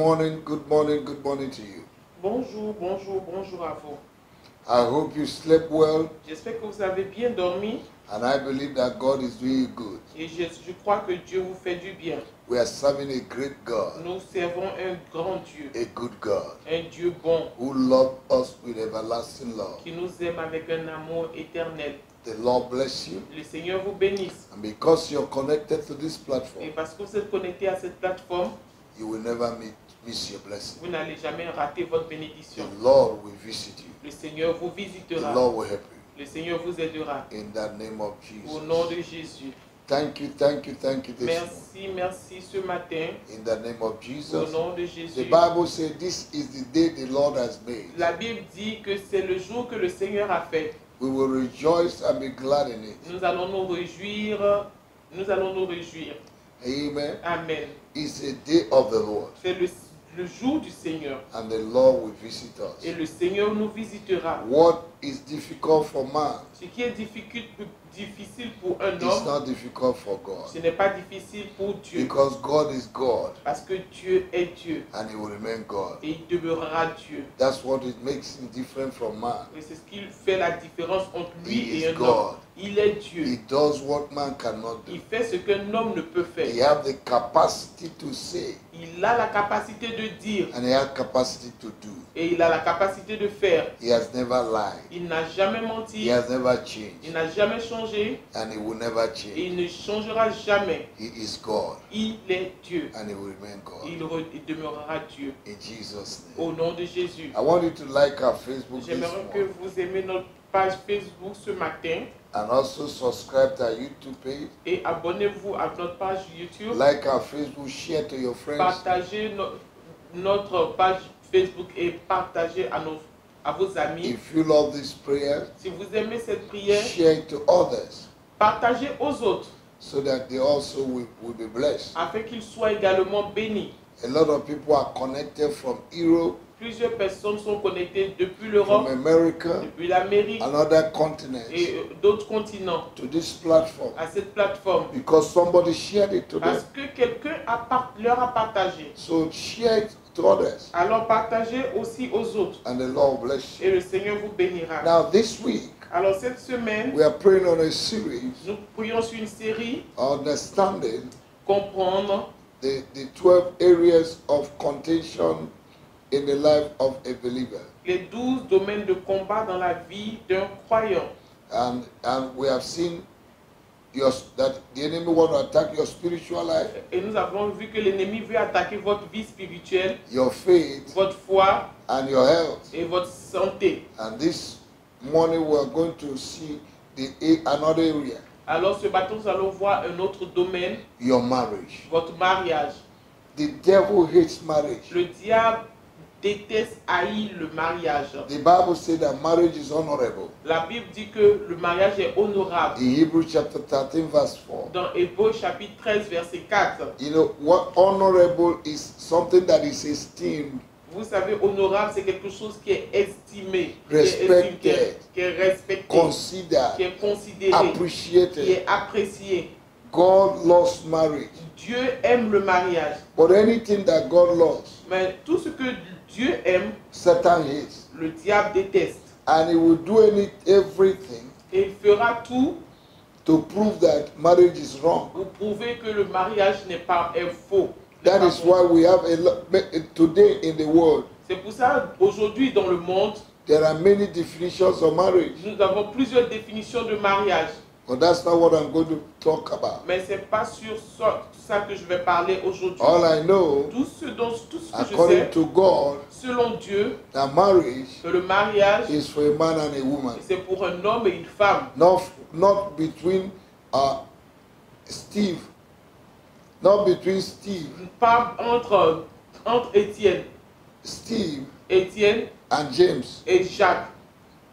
morning, good morning, good morning to you. Bonjour, bonjour, bonjour à vous. I hope you slept well, J'espère que vous avez bien dormi and I believe that God is doing you good. et je crois que Dieu vous fait du bien. We are serving a great God, Nous servons un grand Dieu, a good God, un Dieu bon who loved us with everlasting love. qui nous aime avec un amour éternel. The Lord bless you, Le Seigneur vous bénisse. and because you're connected to this Et platform, parce que vous êtes connecté à cette plateforme, you will never miss your blessing. vous n'allez jamais rater votre The bénédiction. Lord will visit you. Le Seigneur vous The visitera. Lord will help you. Le Seigneur vous aidera. In the name of Au nom Jesus. de Jésus. Thank you, thank you, thank you this morning. Merci, merci ce matin. In the name of Au Jesus. nom de The Jésus. Bible says this is the day the Lord has made. La Bible dit que c'est le jour que le Seigneur a fait. We will rejoice and be glad in it. Nous allons nous réjouir. Nous allons nous réjouir. Amen. Amen. It's a day of the Lord, C'est le jour du Seigneur. and the Lord will visit us. Et le Seigneur nous visitera. What is difficult for man Ce qui est difficile pour un is homme, not difficult for God, ce n'est pas difficile pour Dieu. because God is God Parce que Dieu est Dieu. and He will remain God. Et il demeurera Dieu. That's what it makes Him different from man. Et c'est ce qui fait la différence entre He lui is et un God. homme. Il est Dieu. He does what man cannot do. Il fait ce qu'un homme ne peut He faire. has the capacity to say, Il a la capacité de dire and He has capacity to do. et il a la capacité de faire. He has never lied. Il n'a jamais He menti. has never Il changed, n'a jamais changé and He will never et change. il ne changera jamais. He is God, Il est Dieu. and He will remain God. Il demeurera Dieu. In Jesus' name. Au nom de Jésus. I want you to like our Facebook this J'aimerais que morning, vous aimez notre page Facebook ce matin and also subscribe to our YouTube page. et abonnez-vous à notre page YouTube. Like our Facebook, share to your friends. Partagez notre page Facebook et partagez à vos amis. If you love this prayer, Si vous aimez cette prière, share it to others partagez aux autres so that they also will be blessed. afin qu'ils soient également bénis. A lot of people are connected from Europe, Plusieurs personnes sont connectées depuis from l'Europe, America, depuis l'Amérique and other continents et d'autres continents to this platform à cette plateforme. because somebody shared it to them. Parce que quelqu'un leur a partagé. So share it to others, Alors partagez aussi aux autres and the Lord bless you. et le Seigneur vous bénira. Now this week, Alors cette semaine, we are praying on a series, nous prions sur une série understanding comprendre the 12 areas of contention in the life of a believer. les 12 domaines de combat dans la vie d'un croyant. And we have seen that the enemy want to attack your spiritual life, Et nous avons vu que l'ennemi veut attaquer votre vie spirituelle, your faith, votre foi and your health. et votre santé. And this morning we are going to see another area, Alors ce matin, nous allons voir un autre domaine, your marriage. votre mariage. The devil hates marriage. Le diable déteste, haït le mariage. The Bible says that marriage is honorable. La Bible dit que le mariage est honorable. In Hebrews chapter 13 verse 4. Dans Hébreux chapitre 13 verset 4. You know what honorable is? Something that is esteemed, Vous savez, honorable, c'est quelque chose qui est estimé, Respected. qui est respecté, qui considered, est considéré, qui appreciated. est apprécié. God loves marriage. Dieu aime le mariage. But anything that God loves, Mais tout ce que Dieu aime, Satan hates. le diable déteste. And he will do everything Et il fera tout to prove that marriage is wrong. pour prouver que le mariage est faux. That is why we have today in the world, C'est pour ça, aujourd'hui dans le monde, there are many definitions of marriage. nous avons plusieurs définitions de mariage. But that's not what I'm going to talk about. Mais ce n'est pas sur ça que je vais parler aujourd'hui. All I know, Tout ce que je according sais, to God, selon Dieu, that marriage que le mariage, is for a man and a woman. c'est pour un homme et une femme. Not between Steve. Not between Steve. Pas entre Étienne And James. et Jacques.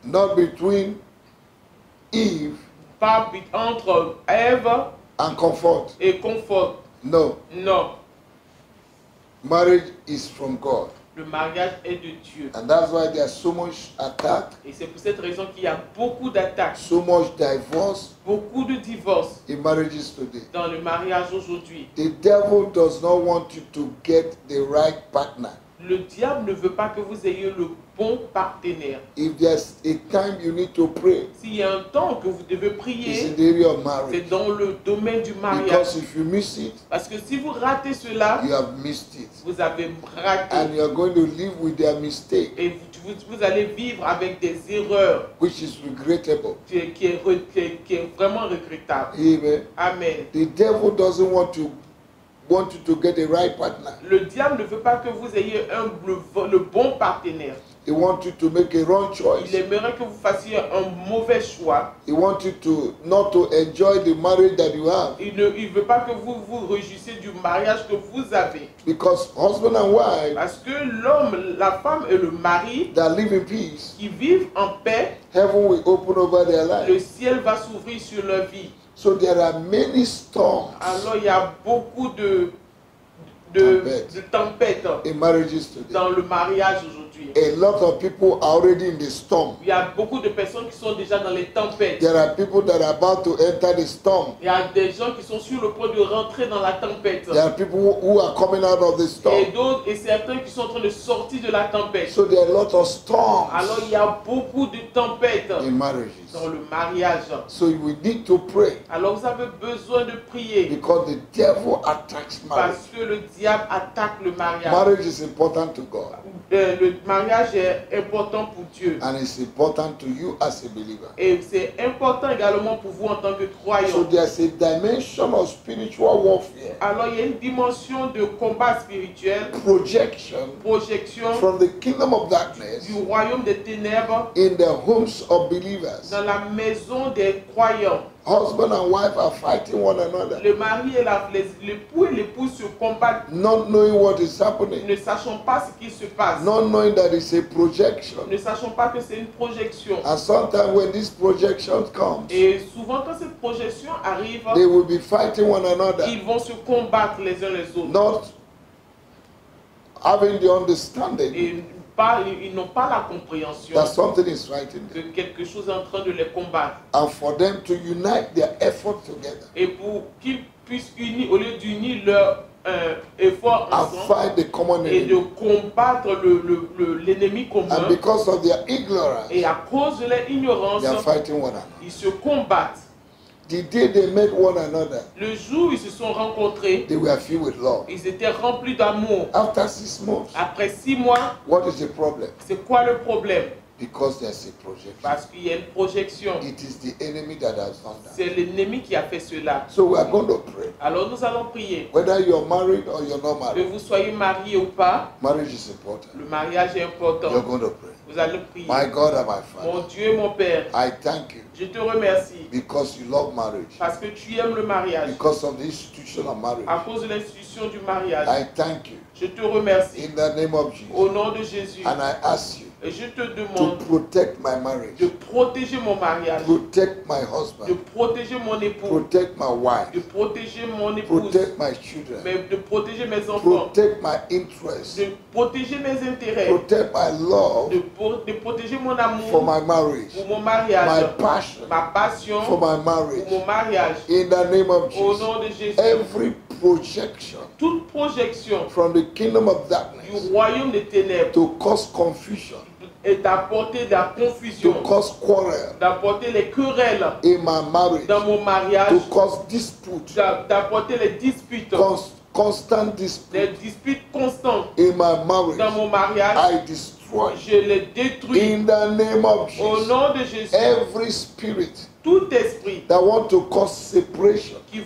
Not between Eve Pas entre Ève and Comfort. et Confort. No. Non. Marriage is from God. Le mariage est de Dieu. And that's why there's so much attack, Et c'est pour cette raison qu'il y a beaucoup d'attaques, so much divorce beaucoup de divorces in marriages today. dans le mariage aujourd'hui. The devil does not want you to get the right partner. Le diable ne veut pas que vous ayez le bon partenaire. If there's a time you need to pray, S'il y a un temps que vous devez it's in prier, the area of c'est marriage. dans le domaine du mariage. Because if you miss it, Parce que si vous ratez cela, you have missed it. vous avez raté. And you are going to live with their mistake, Et vous allez vivre avec des erreurs which is regrettable. qui est vraiment regrettable. Amen. Amen. The devil doesn't want you to get the right partner. Le diable ne veut pas que vous ayez le bon partenaire. He wants you to make a wrong Il choice. aimerait que vous fassiez un mauvais choix. He wants you to not to enjoy the marriage that you have. Il ne veut pas que vous vous réjouissiez du mariage que vous avez. Because husband and wife Parce que l'homme, la femme et le mari that live in peace, qui vivent en paix, heaven will open over their le life. ciel va s'ouvrir sur leur vie. So there are many storms Alors il y a beaucoup de tempêtes in marriages today. dans le mariage aujourd'hui. A lot of people are already in the storm. Il y a beaucoup de personnes qui sont déjà dans les tempêtes. There are people that are about to enter the storm. Il y a des gens qui sont sur le point de rentrer dans la tempête. There are people who are coming out of the storm. Et certains qui sont en train de sortir de la tempête. So there are a lot of storms Alors il y a beaucoup de tempêtes in marriages. dans le mariage. So we need to pray Alors vous avez besoin de prier because the devil attacks marriage. parce que le diable attaque le mariage. Marriage is important to God Le mariage est important pour Dieu. and it's important to you as a believer. Et c'est important également pour vous en tant que So croyant. there's a dimension of spiritual warfare, Alors il y a une dimension de combat spirituel, projection projection from the kingdom of darkness du royaume des ténèbres in the homes of believers. dans la maison des croyants. Husband and wife are fighting one another, Le mari et l'époux et l'épouse se combattent, not knowing what is happening, ne sachant pas ce qui se passe, not knowing that it's a projection. ne sachant pas que c'est une projection. And sometimes when this projection comes, Et souvent quand cette projection arrive, they will be fighting one another, ils vont se combattre les uns les autres. not having the understanding Et ils n'ont pas la compréhension that something is fighting que them. quelque chose est en train de les combattre. And for them to unite their effort together Et pour qu'ils puissent unir, au lieu d'unir leur effort and ensemble find the common et de enemy. combattre l'ennemi commun, And because of their ignorance, et à cause de leur ignorance, they are fighting one another. ils se combattent. The day they met one another, Le jour où ils se sont rencontrés, they were filled with love. ils étaient remplis d'amour. After 6 months, Après 6 mois, what is the problem? c'est quoi le problème? Because there's a projection. Parce qu'il y a une projection. It is the enemy that has done that. C'est l'ennemi qui a fait cela. So we are going to pray. Alors nous allons prier. Whether you're married or you're not Que married, vous soyez marié ou pas, marriage is important. le mariage est important. You're going to pray. Vous allez prier. My God and my Mon Father, Dieu et mon Père, I thank you je te remercie because you love marriage, parce que tu aimes le mariage. because of the institution of marriage. À cause de l'institution du mariage, I thank you je te remercie in the name of au Jesus. nom de Jésus. And I ask you Et je te to demande protect my marriage, de protéger mon mariage, protect my de husband, protéger mon époux, protect my de wife, protéger mon épouse, protect my children, mais de protéger mes enfants, protect my interests, de protéger mes intérêts, protect my love de protéger mon for amour my marriage, pour mon my mariage, passion ma passion for my pour marriage. mon mariage. In the name of Au Jesus, nom de Jésus, every projection toute projection from the kingdom of du darkness royaume des ténèbres to cause confusion, est d'apporter de la to confusion, cause quarrel d'apporter les querelles in my marriage, dans mon mariage, to cause dispute, d'apporter les disputes, constant les dispute disputes constantes in my dans marriage, mon mariage, I destroy je les détruis. in the name of Au Jesus. nom de Jésus, Every spirit tout esprit that want to cause separation qui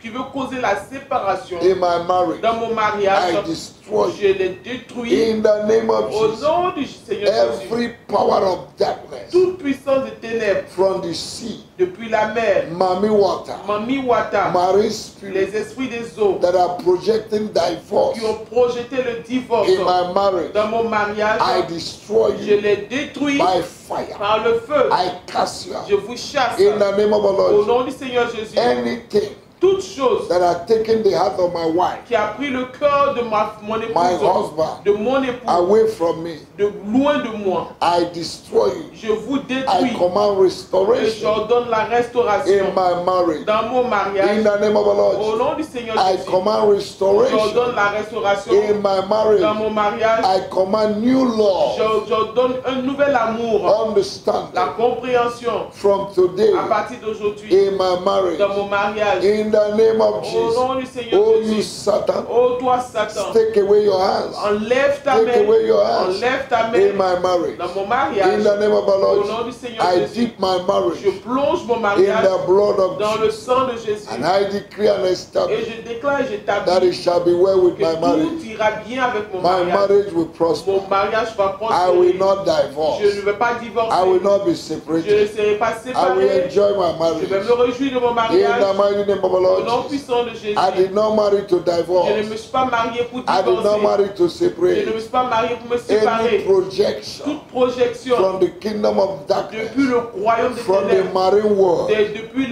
veut causer la séparation in my marriage, dans mon I mariage, destroy je les détruis. in the name of Au Jesus. nom du Seigneur Jésus, Every power of darkness toute puissance des ténèbres, from the sea, depuis la mer, Mami water, Mami Wata, marine spirit les esprits des eaux that are projecting divorce qui ont projeté le divorce in my marriage, dans mon mariage, I destroy je you les détruis by fire. par le feu. I cast you Je out vous chasse in the name of the au Lord. nom du Seigneur Jésus. Anything Toutes choses that have taken the heart of my wife, qui a pris le cœur de mon my épouse, husband, de mon époux, away from me, de loin de moi. I destroy you. Je vous I détruis command et restoration j'ordonne la in restauration my marriage. dans mon In mariage. the name of the Au Lord, nom du Seigneur I Jésus, command restoration j'ordonne la restauration in my dans marriage. mon mariage. I command new law, J'ordonne un nouvel amour, understanding la compréhension from today à partir d'aujourd'hui in my marriage. dans mon mariage. In the name of Au Jesus. nom du Seigneur Oh, you Jésus. Satan, Oh toi Satan, take away your hands. enlève ta Take main, away your hands enlève ta in main my marriage. dans mon In mariage. the name of the Au Lord, nom du Seigneur I Jésus, dip my je marriage plonge mon in mariage the blood of dans le Jesus. sang de Jésus And I decree and et establish je déclare et that it j'établis shall be well with que my tout marriage. ira bien avec mon My mariage. marriage will prosper. Mon mariage va I will prospérer. not divorce. Je ne vais pas I will divorcer. not be Je ne separated. serai pas I will séparé. enjoy my Je marriage. vais me réjouir de mon In mariage. the mighty name of the Au nom Lord Jesus. puissant de Jésus. I did not marry to Je ne me divorce. suis pas marié pour I did not divorcer. marry to Je ne me separate. suis pas marié pour me Any séparer. projection Toute projection from the kingdom of darkness, depuis le royaume des from the ténèbres, marine world, depuis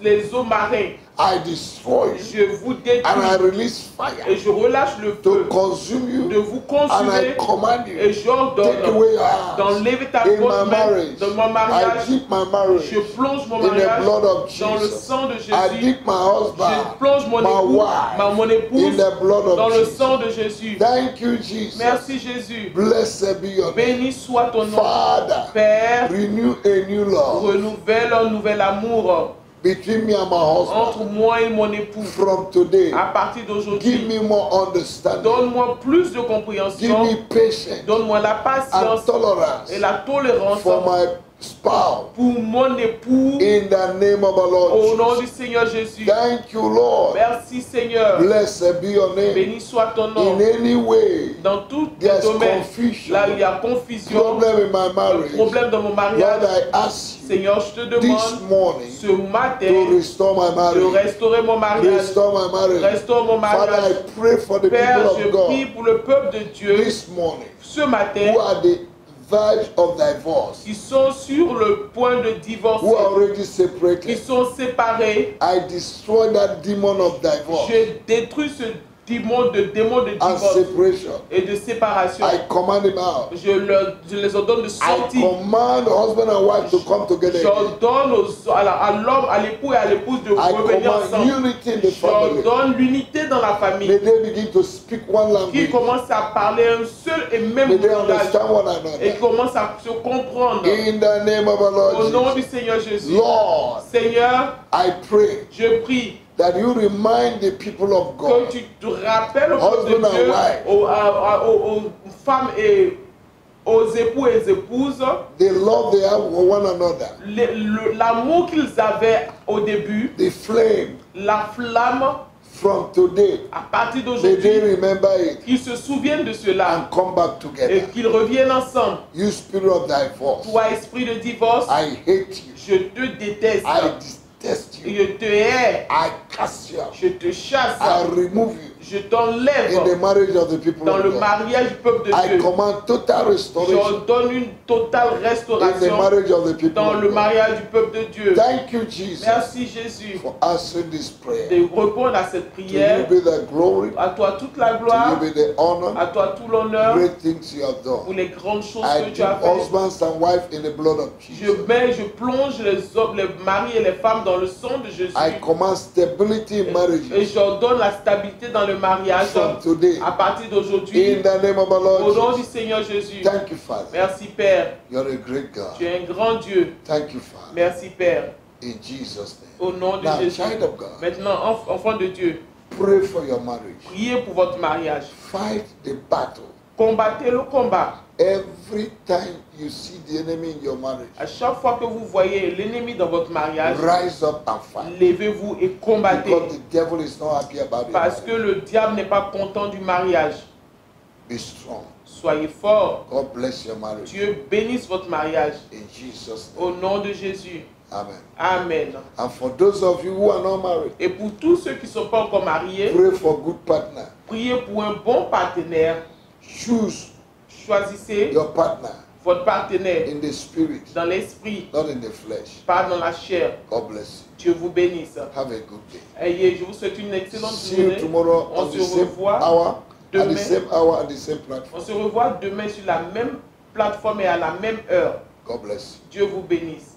les eaux marines, I destroy you je vous détruis and I release et fire je relâche le to feu consume de you vous and I consumer command et you, j'ordonne take away your hands d'enlever ta in my votre main marriage. dans mon I mariage. dip my marriage Je plonge mon in the mariage blood of dans le Jesus. sang de I Jésus. dip my Je husband, plonge mon my époux, mon wife épouse in the blood dans of le Jesus. sang de Jésus. Thank you, Jesus. Merci Jésus. Blessed be your name. Béni soit ton nom. Father, Père, renew a new love renouvelle un nouvel amour between me and my entre husband moi et mon époux. from today. À partir Give d'aujourd'hui, me more understanding. donne-moi plus de Give compréhension, me patience donne-moi la and patience tolerance et la tolérance for my spouse pour mon époux in the name of the Lord au nom du Jesus. Seigneur Jésus. Thank you, Lord. Merci Seigneur. Blessed be your name. Béni soit ton nom. In any way, Dans tous les there's domaines, confusion, là où il y a confusion, problem in my un marriage. problème dans mon Lord, mariage, I ask you Seigneur, je te this demande morning ce to matin restore my de marriage. restaurer mon mariage. Restore my marriage. Restaure mon Father, I mariage. pray for the Père, people je of prie God pour le peuple de Dieu this morning ce matin who are the verge of divorce, qui sont sur le point de who are divorcer, already qui separated. sont séparés. I destroy that demon of divorce Je détruis ce démon de and divorce separation. et de séparation. I command him out. Je les ordonne de I sortir. command husband and wife to come together again. J'ordonne à l'homme, à l'époux et à l'épouse de I revenir command ensemble. unity in the family. J'ordonne l'unité dans la May famille. they begin to speak one Qui language. commence à parler un seul et même May they langage. understand one Et another. commence à se comprendre. In the name of the Au nom Lord du Jesus. Seigneur Jésus. Lord, Seigneur, I pray je prie that you remind the people of que God, tu te rappelles au peuple Husband de and Dieu, wife. aux femmes et aux époux et épouses, the love they have for one another, l'amour qu'ils avaient au début, the flame la flamme, from today. à partir May they d'aujourd'hui, remember it qu'ils se souviennent de cela and come back et together. qu'ils reviennent ensemble. You spirit of divorce, Toi, esprit de divorce, I hate you. je te déteste, I detest you. je te hais, I cast you out. je te chasse, I remove you je in the t'enlève marriage of the people dans le of God. mariage du peuple de I Dieu. command total restoration J'ordonne une totale in the restauration marriage of the people dans of le God. mariage du peuple de Dieu. Thank you, Jesus, Merci Jésus for answering this prayer. de répondre à cette To you prière. be the glory, À toi toute la to gloire, you be the honor, à toi tout l'honneur great things you have pour done. les grandes choses I que dip tu as faites. husbands and wife in the blood of Jesus. Je plonge les hommes, les maris et les femmes dans le sang de Jésus. I command stability in Et marriages j'ordonne la stabilité dans le mariage from today. à partir d'aujourd'hui. In the name of the Au nom Lord du Jesus. Seigneur Jésus. Thank you, Father. Merci Père. You're a great God. Tu es un grand Dieu. Thank you, Father. Merci Père. In Jesus' name. Au nom de Now, Jésus. child of God, Maintenant, enfant de Dieu, pray for your marriage. priez pour votre mariage. Fight the battle. Combattez le combat. Every time you see the enemy in your marriage, À chaque fois que vous voyez l'ennemi dans votre mariage, rise up and fight. levez-vous et combattez. Because the devil is not happy about it. Parce que le diable n'est pas content du mariage. Be strong. Soyez forts. God bless your marriage. Dieu bénisse votre mariage. In Jesus' Au name. nom de Jésus. Amen. Amen. And for those of you who are not married, Et pour tous ceux qui ne sont pas encore mariés, pray for good partner. priez pour un bon partenaire. Choose Choisissez your partner votre partenaire in the spirit, dans l'esprit, not in the flesh. pas dans la chair. God bless Dieu vous bénisse. you. Have a good day. Et je vous souhaite une excellente See you journée. tomorrow On on se the same revoit hour, at demain. the same hour, at the same On platform. se revoit demain sur la même plateforme et à la même heure. God bless you. Dieu vous bénisse.